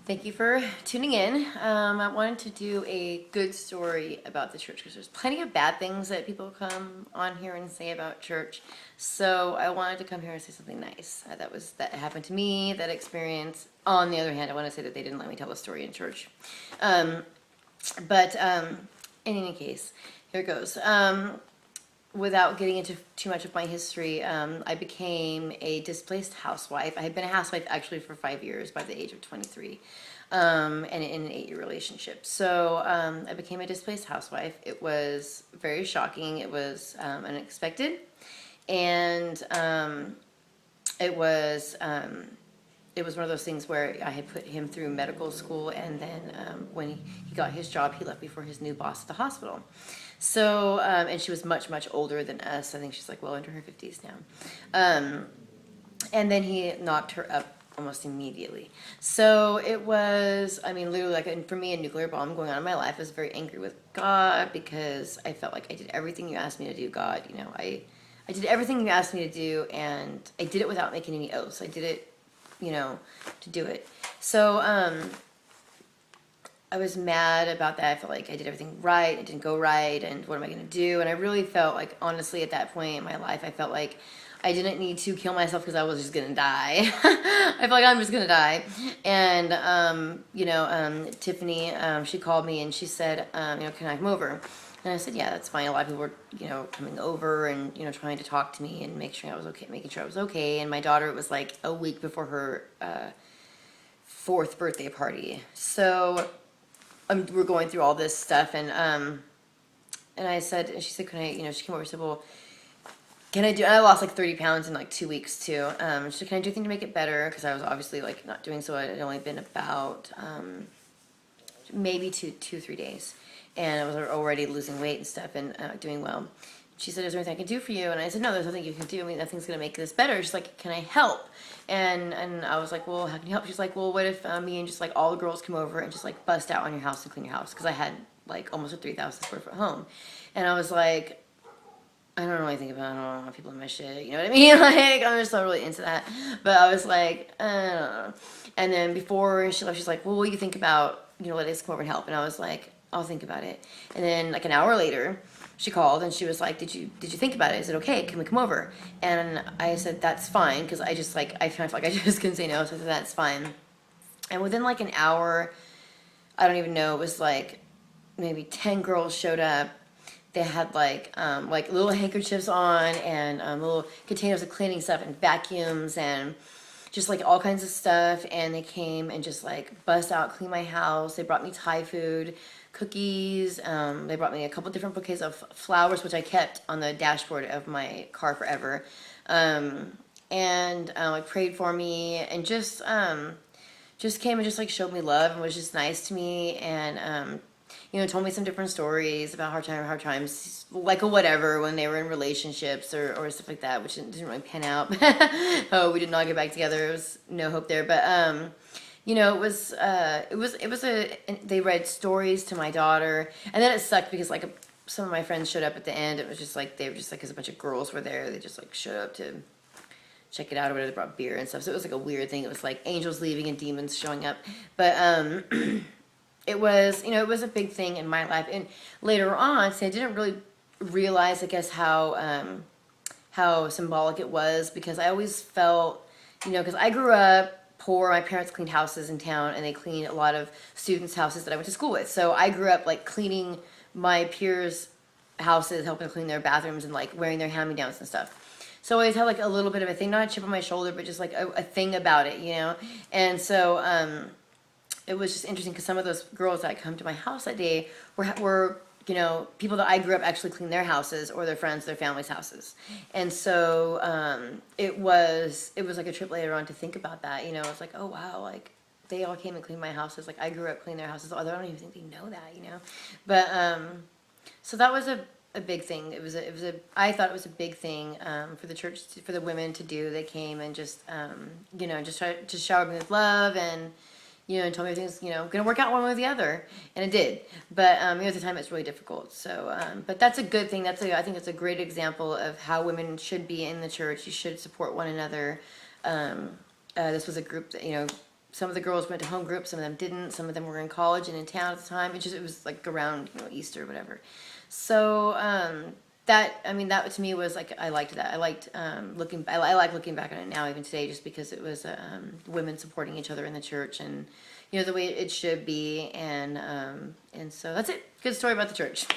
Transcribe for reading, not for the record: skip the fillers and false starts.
Thank you for tuning in. I wanted to do a good story about the church because there's plenty of bad things that people come on here and say about church. So I wanted to come here and say something nice. That happened to me, that experience. On the other hand, I want to say that they didn't let me tell a story in church. But in any case, here it goes. Without getting into too much of my history, I became a displaced housewife. I had been a housewife actually for 5 years by the age of 23, and in an 8-year relationship. So I became a displaced housewife. It was very shocking. It was unexpected, and it was it was one of those things where I had put him through medical school, and then when he got his job, he left before his new boss at the hospital. So, and she was much, much older than us. I think she's like well into her 50s now. And then he knocked her up almost immediately. So it was, I mean, literally like, for me, a nuclear bomb going on in my life. I was very angry with God because I felt like I did everything you asked me to do, God. You know, I did everything you asked me to do, and I did it without making any oaths. I did it, you know, to do it. So, I was mad about that. I felt like I did everything right. It didn't go right. And what am I going to do? And I really felt like, honestly, at that point in my life, I felt like I didn't need to kill myself because I was just going to die. I felt like I'm just going to die. And, Tiffany, she called me and she said, can I come over? And I said, yeah, that's fine. A lot of people were, coming over and, trying to talk to me and making sure I was okay. And my daughter, it was like a week before her 4th birthday party. So we're going through all this stuff, and I said, and she said, can I, she came over and said, well, can I do, and I lost like 30 pounds in like 2 weeks too. She said, can I do anything to make it better? Because I was obviously like not doing so. It had only been about maybe 3 days, and I was already losing weight and stuff and doing well. She said, is there anything I can do for you? And I said, no, there's nothing you can do. I mean, nothing's going to make this better. She's like, can I help? And I was like, well, how can you help? She's like, well, what if me and just like all the girls come over and just like bust out on your house and clean your house? Because I had like almost a 3,000 square foot home. And I was like, I don't know anything about it. I don't want people in my shit. You know what I mean? Like, I'm just not really into that. But I was like, I don't know. And then before she left, she's like, well, what do you think about, letting us come over and help? And I was like, I'll think about it. And then like an hour later, she called and she was like, did you think about it? Is it okay? Can we come over? And I said, that's fine. Because I just like, I kind of felt like I just couldn't say no. So I said, that's fine. And within like an hour, I don't even know, it was like maybe 10 girls showed up. They had like little handkerchiefs on and little containers of cleaning stuff and vacuums and just like all kinds of stuff. And they came and just like bust out, clean my house. They brought me Thai food, cookies. They brought me a couple different bouquets of flowers, which I kept on the dashboard of my car forever. And like prayed for me and just came and just like showed me love and was just nice to me and told me some different stories about hard times, like a whatever, when they were in relationships or stuff like that, which didn't really pan out. Oh, we did not get back together. There was no hope there. But, they read stories to my daughter. And then it sucked because, like, some of my friends showed up at the end. It was just like, they were just like, because a bunch of girls were there. They just, like, showed up to check it out or whatever. They brought beer and stuff. So it was, like, a weird thing. It was, like, angels leaving and demons showing up. But, it was, it was a big thing in my life. And later on, see, I didn't really realize, I guess, how symbolic it was, because I always felt, because I grew up poor. My parents cleaned houses in town, and they cleaned a lot of students' houses that I went to school with. So I grew up, like, cleaning my peers' houses, helping clean their bathrooms, and, like, wearing their hand-me-downs and stuff. So I always had, like, a little bit of a thing, not a chip on my shoulder, but just, like, a thing about it, And so, it was just interesting because some of those girls that come to my house that day were people that I grew up actually cleaned their houses or their friends, their family's houses. And so it was like a trip later on to think about that. It's like, oh wow, like they all came and cleaned my houses. Like I grew up cleaning their houses. Although I don't even think they know that, But so that was a big thing. I thought it was a big thing for the church, for the women to do. They came and just just showered me with love and and told me everything's, going to work out one way or the other. And it did. But, at the time, it's really difficult. So, but that's a good thing. I think it's a great example of how women should be in the church. You should support one another. This was a group that, some of the girls went to home group, some of them didn't. Some of them were in college and in town at the time. It was like around, Easter or whatever. So that to me was like, I liked that. I liked I like looking back on it now, even today, just because it was women supporting each other in the church, and the way it should be, and so that's it. Good story about the church.